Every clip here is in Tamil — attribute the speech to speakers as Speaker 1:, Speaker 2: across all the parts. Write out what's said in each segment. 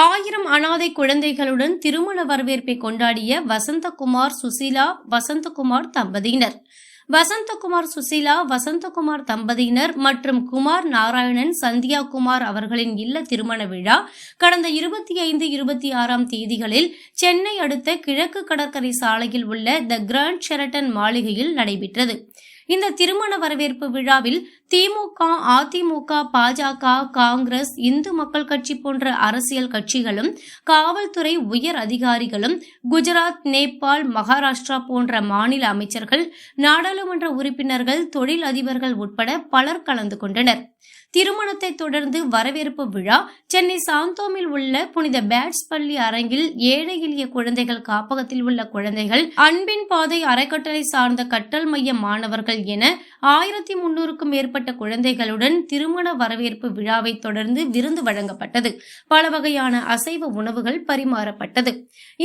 Speaker 1: 1000 அனாதை குழந்தைகளுடன் திருமண வரவேற்பை கொண்டாடிய வசந்தகுமார் சுசீலா வசந்தகுமார் தம்பதியினர். வசந்தகுமார் சுசீலா வசந்தகுமார் தம்பதியினர் மற்றும் குமார் நாராயணன் சந்தியா குமார் அவர்களின் இல்ல திருமண விழா கடந்த 25, 26ஆம் தேதிகளில் சென்னை அடுத்த கிழக்கு கடற்கரை சாலையில் உள்ள த கிராண்ட் ஷெரட்டன் மாளிகையில் நடைபெற்றது. இந்த திருமண வரவேற்பு விழாவில் திமுக, அதிமுக, பாஜக, காங்கிரஸ், இந்து மக்கள் கட்சி போன்ற அரசியல் கட்சிகளும், காவல்துறை உயர் அதிகாரிகளும், குஜராத், நேபாள், மகாராஷ்டிரா போன்ற மாநில அமைச்சர்கள், நாடாளுமன்ற உறுப்பினர்கள், தொழில் அதிபர்கள் உட்பட பலர் கலந்து கொண்டனர். திருமணத்தை தொடர்ந்து வரவேற்பு விழா சென்னை சாந்தோமில் உள்ள புனித பேட்ஸ் பள்ளி அரங்கில் ஏழை எளிய குழந்தைகள் காப்பகத்தில் உள்ள குழந்தைகள், அன்பின் பாதை அறக்கட்டளை சார்ந்த கற்றல் மைய மாணவர்கள் என 1300க்கும் மேற்பட்ட குழந்தைகளுடன் திருமண வரவேற்பு விழாவை தொடர்ந்து விருந்து வழங்கப்பட்டது. பல வகையான அசைவ உணவுகள் பரிமாறப்பட்டது.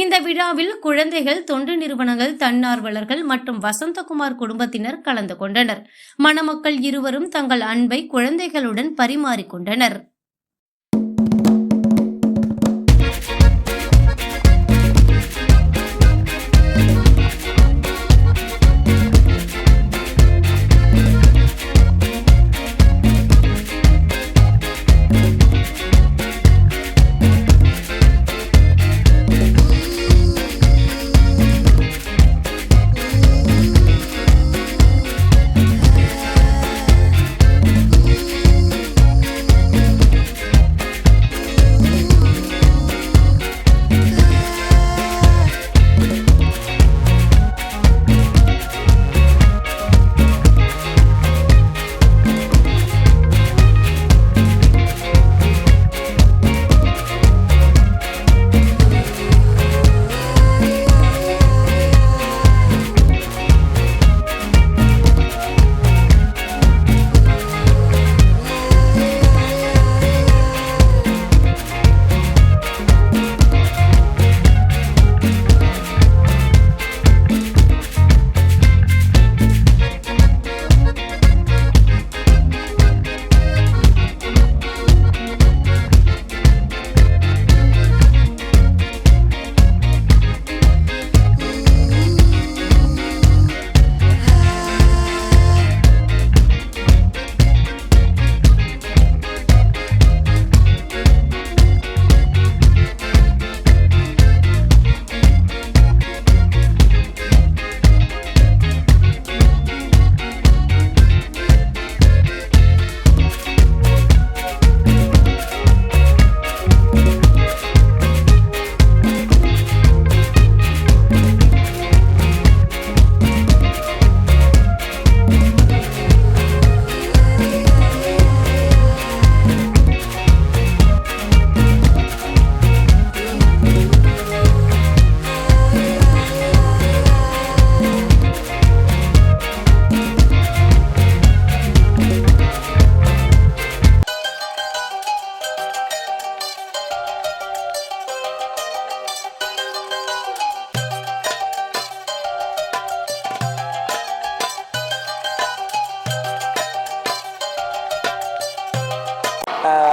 Speaker 1: இந்த விழாவில் குழந்தைகள், தொண்டு நிறுவனங்கள், தன்னார்வலர்கள் மற்றும் வசந்தகுமார் குடும்பத்தினர் கலந்து கொண்டனர். மணமக்கள் இருவரும் தங்கள் அன்பை குழந்தைகளுடன் பரிமாறிக்கொண்டனர்.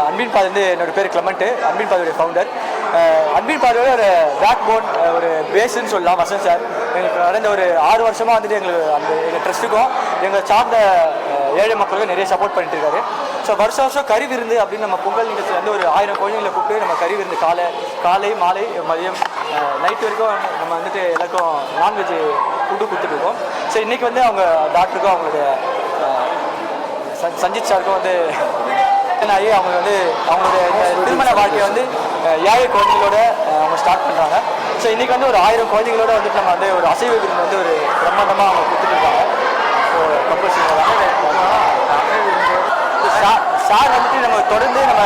Speaker 2: அன்பின் பாதை வந்து என்னோட பேர் கிளமெண்ட்டு, அன்பின் பாதையுடைய ஃபவுண்டர். அன்பின் பாதையோட ஒரு பேக் போன், ஒரு பேஸ்ன்னு சொல்லலாம் வசந்த் சார். எங்களுக்கு நடந்த ஒரு 6 வருஷமாக வந்துட்டு எங்கள் ட்ரஸ்ட்டுக்கும் எங்களை சார்ந்த ஏழை மக்களுக்கும் நிறைய சப்போர்ட் பண்ணிட்டு இருக்காரு. ஸோ வருஷம் கறி விருந்து அப்படின்னு நம்ம பொங்கல் நிகழ்ச்சியில் வந்து ஒரு 1000 குழந்தைங்களை கூப்பிட்டு நம்ம கறி விருந்து காலை மாலை மதியம் நைட் வரைக்கும் நம்ம வந்துட்டு எல்லாருக்கும் நான்வெஜ் ஃபுட்டு கொடுத்துட்ருக்கோம். ஸோ இன்றைக்கி வந்து அவங்க டாக்டருக்கும் அவங்களுடைய சஞ்சித் சாருக்கும் வந்து ஆகி அவங்க வந்து அவங்களுடைய திருமண வாழ்க்கையை வந்து ஏழை குழந்தைகளோட அவங்க ஸ்டார்ட் பண்ணுறாங்க. ஸோ இன்றைக்கி வந்து ஒரு 1000 குழந்தைகளோட வந்துட்டு நம்ம வந்து ஒரு அசைவ விருந்து வந்து ஒரு பிரம்மாண்டமாக அவங்க கொடுத்துருக்காங்க. ஸோ கம்பல்சரி சார் வந்துட்டு நம்ம தொடர்ந்து நம்ம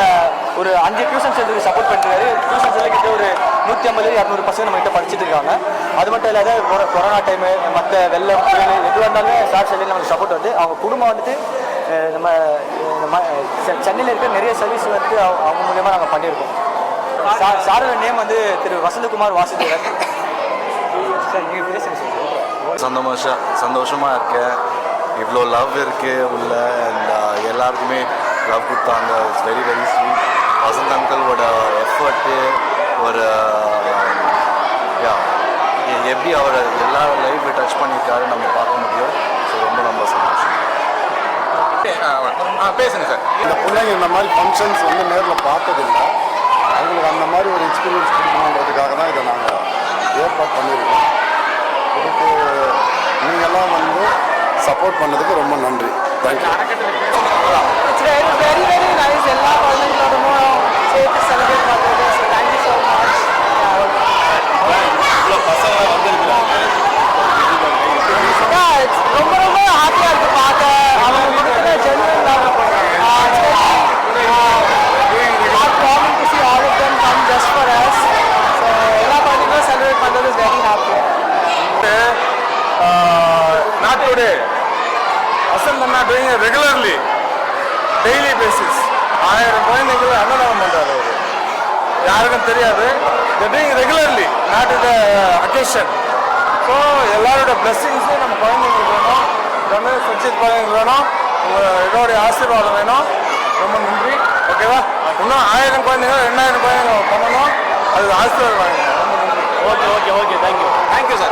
Speaker 2: ஒரு 5 டியூஷன் சென்டருக்கு சப்போர்ட் பண்ணிருக்காரு. டியூஷன் சென்டர் கிட்ட ஒரு 150-200 பசங்க நம்ம கிட்ட படிச்சுட்டு இருக்காங்க. அது மட்டும் இல்லாத கொரோனா டைமு, மற்ற வெள்ளம், புயல் எதுவாக இருந்தாலும் சார் சைடில் நமக்கு சப்போர்ட் வந்து அவங்க குடும்பம் வந்துட்டு நம்ம சென்னையில் இருக்க நிறைய சர்வீஸ் வந்துட்டு அவங்க மூலியமாக நாங்கள் பண்ணியிருக்கோம். சாரோட நேம் வந்து திரு வசந்தகுமார் வாசுதேவன். சார் நீங்கள் பேசுங்க.
Speaker 3: சந்தோஷமாக இருக்கேன். இவ்வளோ லவ் இருக்குது உள்ள. அண்ட் எல்லாருக்குமே லவ் கொடுத்தாங்க. It's very very sweet. Vasanth அங்கிளோட எஃபர்ட்டு ஒரு எப்படி அவர் எல்லா லைஃப்பை டச் பண்ணியிருக்காரு நம்ம பார்க்க முடியும். ஸோ ரொம்ப சந்தோஷம்.
Speaker 4: பேசுங்க சார்.
Speaker 5: இந்த பிள்ளைங்க இந்த மாதிரி ஃபங்க்ஷன்ஸ் வந்து நேரில் பார்த்ததில்லை. அவங்களுக்கு அந்த மாதிரி ஒரு எக்ஸ்பீரியன்ஸ் கொடுக்கணுன்றதுக்காக தான் இதை நாங்கள் ஏற்பாடு பண்ணியிருக்கோம். இதுக்கு நீங்கள்லாம் வந்து சப்போர்ட் பண்ணதுக்கு ரொம்ப நன்றி. Thank you.
Speaker 6: It's very very nice. எல்லா குழந்தைங்களோடவும் சேர்த்து செலிப்ரேட் பண்ணுறது. So thank you so much. ரொம்ப ரொம்ப ஹாப்பியாக இருக்குது பார்க்க. அவங்க கொடுக்குற genuine love. Not common to see all of them come just for us. So எல்லா குழந்தைங்களும் செலிப்ரேட் பண்ணுறது is very happy.
Speaker 4: Not today. Vasanth Anna doing it regularly, daily basis. 1000 குழந்தைகள் அன்னதானம் பண்றாரு அவரு. யாருக்கும் தெரியாது. They're doing regularly, not the occasion. So எல்லாரோட பிளெஸ்ஸிங்ஸும் நம்ம குழந்தைங்களுக்கு வேணும். ரமேஷ் சச்சித் குழந்தைங்களுக்கு வேணும். என்னோடைய ஆசீர்வாதம் வேணும். ரொம்ப நன்றி. ஓகேவா? இன்னும் 1000 குழந்தைங்க 2000 குழந்தைங்க பண்ணணும். அது ஆசீர்வாதம் வாங்கணும். ரொம்ப நன்றி.
Speaker 2: Okay thank you.
Speaker 4: Thank you sir.